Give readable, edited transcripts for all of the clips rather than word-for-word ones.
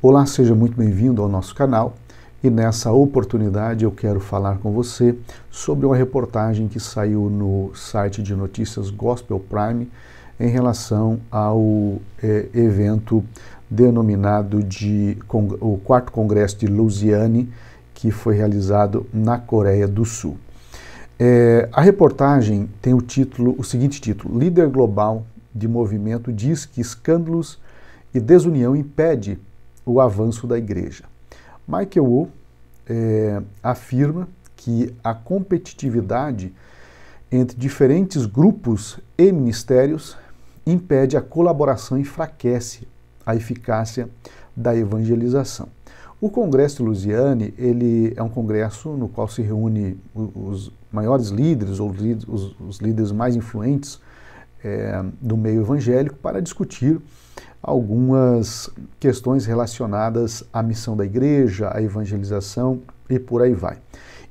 Olá, seja muito bem-vindo ao nosso canal e nessa oportunidade eu quero falar com você sobre uma reportagem que saiu no site de notícias Gospel Prime em relação ao evento denominado de o 4º Congresso de Lausanne, que foi realizado na Coreia do Sul. A reportagem tem o seguinte título: Líder global de movimento diz que escândalos e desunião impede o avanço da igreja. Michael Wu afirma que a competitividade entre diferentes grupos e ministérios impede a colaboração e enfraquece a eficácia da evangelização. O Congresso de Lausanne, ele é um congresso no qual se reúne os maiores líderes, ou os líderes mais influentes do meio evangélico, para discutir algumas questões relacionadas à missão da igreja, à evangelização e por aí vai.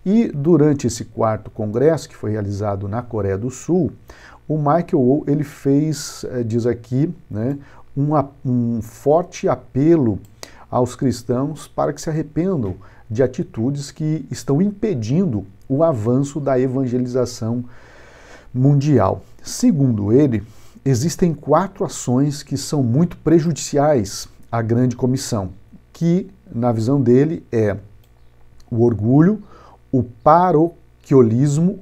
E durante esse 4º congresso, que foi realizado na Coreia do Sul, o Michael Wu, ele fez, diz aqui, né, um forte apelo aos cristãos para que se arrependam de atitudes que estão impedindo o avanço da evangelização mundial. Segundo ele, existem 4 ações que são muito prejudiciais à grande comissão, que, na visão dele, é o orgulho, o paroquialismo,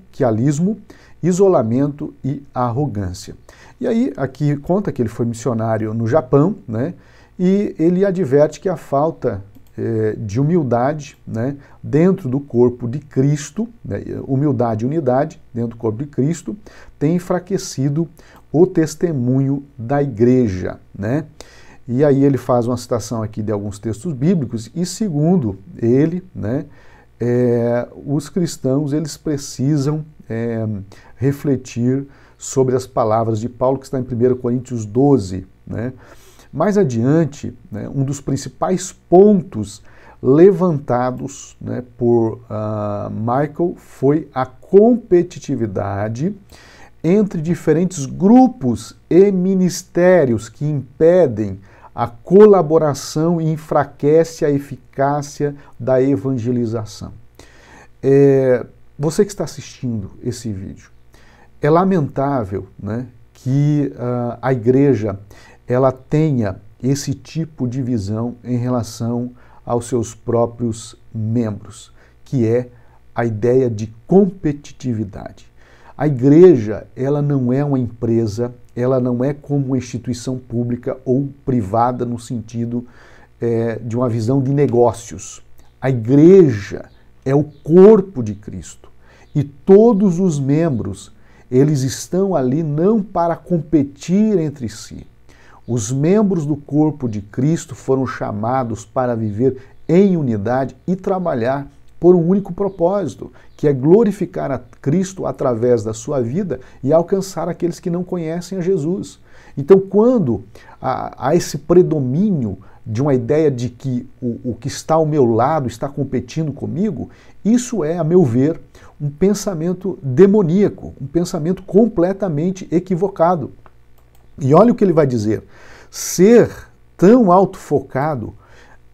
isolamento e a arrogância. E aí, aqui conta que ele foi missionário no Japão, né, e ele adverte que a falta de humildade, né, dentro do corpo de Cristo, né, humildade e unidade dentro do corpo de Cristo, tem enfraquecido o testemunho da igreja, né? E aí ele faz uma citação aqui de alguns textos bíblicos e, segundo ele, né, os cristãos eles precisam refletir sobre as palavras de Paulo, que está em 1 Coríntios 12, né? Mais adiante, né, um dos principais pontos levantados, né, por Michael foi a competitividade entre diferentes grupos e ministérios que impedem a colaboração e enfraquece a eficácia da evangelização. Você que está assistindo esse vídeo, é lamentável, né, que a igreja ela tenha esse tipo de visão em relação aos seus próprios membros, que é a ideia de competitividade. A igreja, ela não é uma empresa, ela não é como uma instituição pública ou privada no sentido de uma visão de negócios. A igreja é o corpo de Cristo e todos os membros, eles estão ali não para competir entre si. Os membros do corpo de Cristo foram chamados para viver em unidade e trabalhar por um único propósito, que é glorificar a Cristo através da sua vida e alcançar aqueles que não conhecem a Jesus. Então, quando há esse predomínio de uma ideia de que o que está ao meu lado está competindo comigo, isso é, a meu ver, um pensamento demoníaco, um pensamento completamente equivocado. E olha o que ele vai dizer: ser tão autofocado,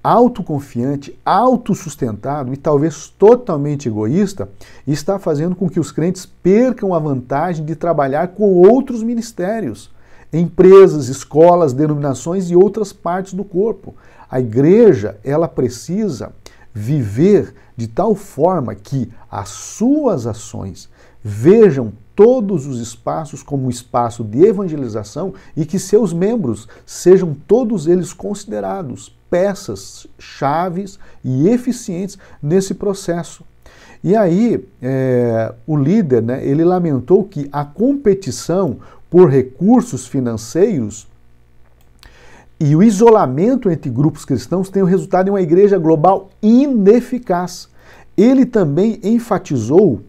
autoconfiante, autossustentado e talvez totalmente egoísta está fazendo com que os crentes percam a vantagem de trabalhar com outros ministérios, empresas, escolas, denominações e outras partes do corpo. A igreja, ela precisa viver de tal forma que as suas ações vejam todos os espaços como um espaço de evangelização e que seus membros sejam todos eles considerados peças chaves e eficientes nesse processo. E aí, o líder, né, ele lamentou que a competição por recursos financeiros e o isolamento entre grupos cristãos tem o resultado em uma igreja global ineficaz. Ele também enfatizou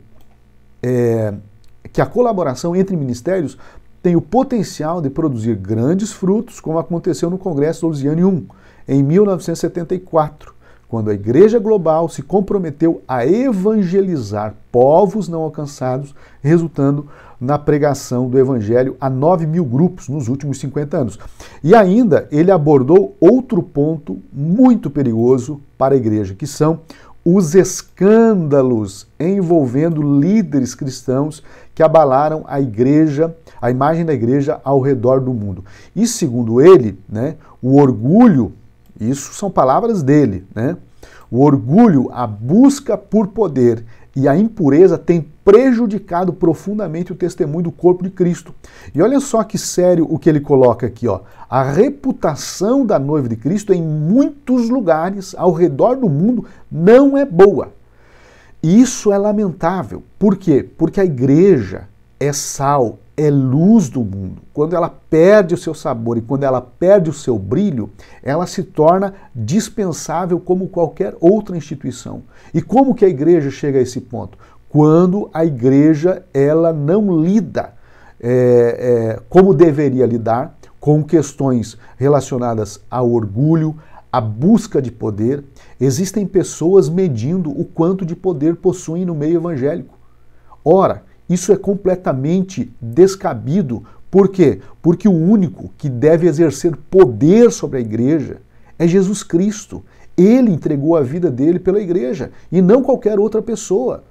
que a colaboração entre ministérios tem o potencial de produzir grandes frutos, como aconteceu no Congresso Lausanne I, em 1974, quando a Igreja Global se comprometeu a evangelizar povos não alcançados, resultando na pregação do Evangelho a 9.000 grupos nos últimos 50 anos. E ainda ele abordou outro ponto muito perigoso para a igreja, que são os escândalos envolvendo líderes cristãos que abalaram a igreja, a imagem da igreja ao redor do mundo. E segundo ele, né, o orgulho, isso são palavras dele, né? O orgulho, a busca por poder e a impureza têm prejudicado profundamente o testemunho do corpo de Cristo. E olha só que sério o que ele coloca aqui, ó. A reputação da noiva de Cristo em muitos lugares ao redor do mundo não é boa. E isso é lamentável. Por quê? Porque a igreja é sal, é luz do mundo. Quando ela perde o seu sabor e quando ela perde o seu brilho, ela se torna dispensável como qualquer outra instituição. E como que a igreja chega a esse ponto? Quando a igreja ela não lida como deveria lidar com questões relacionadas ao orgulho, à busca de poder. Existem pessoas medindo o quanto de poder possuem no meio evangélico. Ora, isso é completamente descabido. Por quê? Porque o único que deve exercer poder sobre a igreja é Jesus Cristo. Ele entregou a vida dele pela igreja e não qualquer outra pessoa.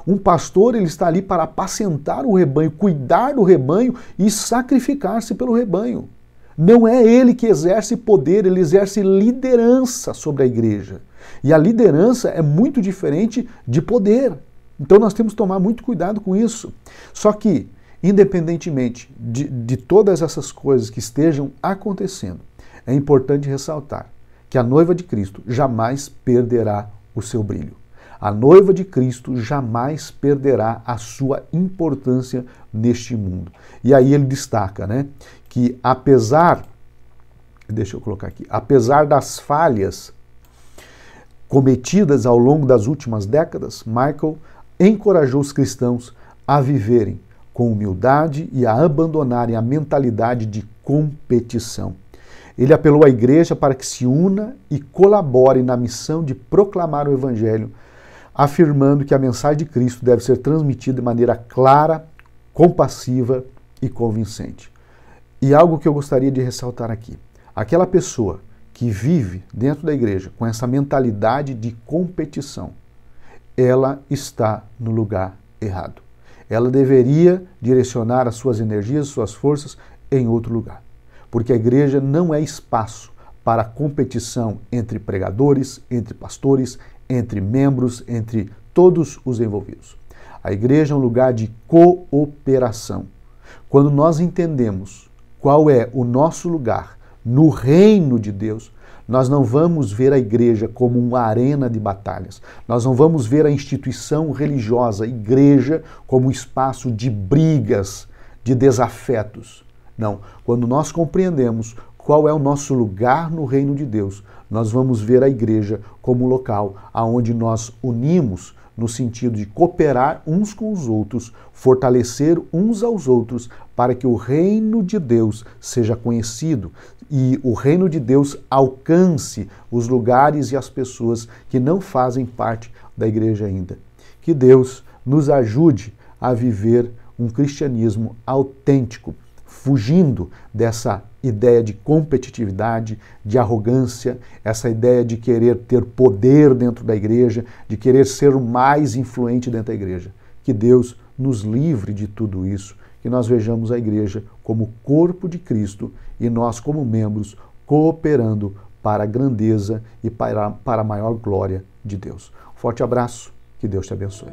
Um pastor, ele está ali para apacentar o rebanho, cuidar do rebanho e sacrificar-se pelo rebanho. Não é ele que exerce poder, ele exerce liderança sobre a igreja. E a liderança é muito diferente de poder. Então nós temos que tomar muito cuidado com isso. Só que, independentemente de todas essas coisas que estejam acontecendo, é importante ressaltar que a noiva de Cristo jamais perderá o seu brilho. A noiva de Cristo jamais perderá a sua importância neste mundo. E aí ele destaca, né, que apesar das falhas cometidas ao longo das últimas décadas, Michael encorajou os cristãos a viverem com humildade e a abandonarem a mentalidade de competição. Ele apelou à igreja para que se una e colabore na missão de proclamar o Evangelho, afirmando que a mensagem de Cristo deve ser transmitida de maneira clara, compassiva e convincente. E algo que eu gostaria de ressaltar aqui: aquela pessoa que vive dentro da igreja com essa mentalidade de competição, ela está no lugar errado. Ela deveria direcionar as suas energias, suas forças em outro lugar. Porque a igreja não é espaço para competição entre pregadores, entre pastores, entre membros, entre todos os envolvidos. A igreja é um lugar de cooperação. Quando nós entendemos qual é o nosso lugar no reino de Deus, nós não vamos ver a igreja como uma arena de batalhas. Nós não vamos ver a instituição religiosa, a igreja, como um espaço de brigas, de desafetos. Não. Quando nós compreendemos qual é o nosso lugar no reino de Deus, nós vamos ver a igreja como um local onde nós unimos no sentido de cooperar uns com os outros, fortalecer uns aos outros, para que o reino de Deus seja conhecido e o reino de Deus alcance os lugares e as pessoas que não fazem parte da igreja ainda. Que Deus nos ajude a viver um cristianismo autêntico, fugindo dessa ideia de competitividade, de arrogância, essa ideia de querer ter poder dentro da igreja, de querer ser o mais influente dentro da igreja. Que Deus nos livre de tudo isso, que nós vejamos a igreja como corpo de Cristo e nós como membros cooperando para a grandeza e para a maior glória de Deus. Forte abraço, que Deus te abençoe.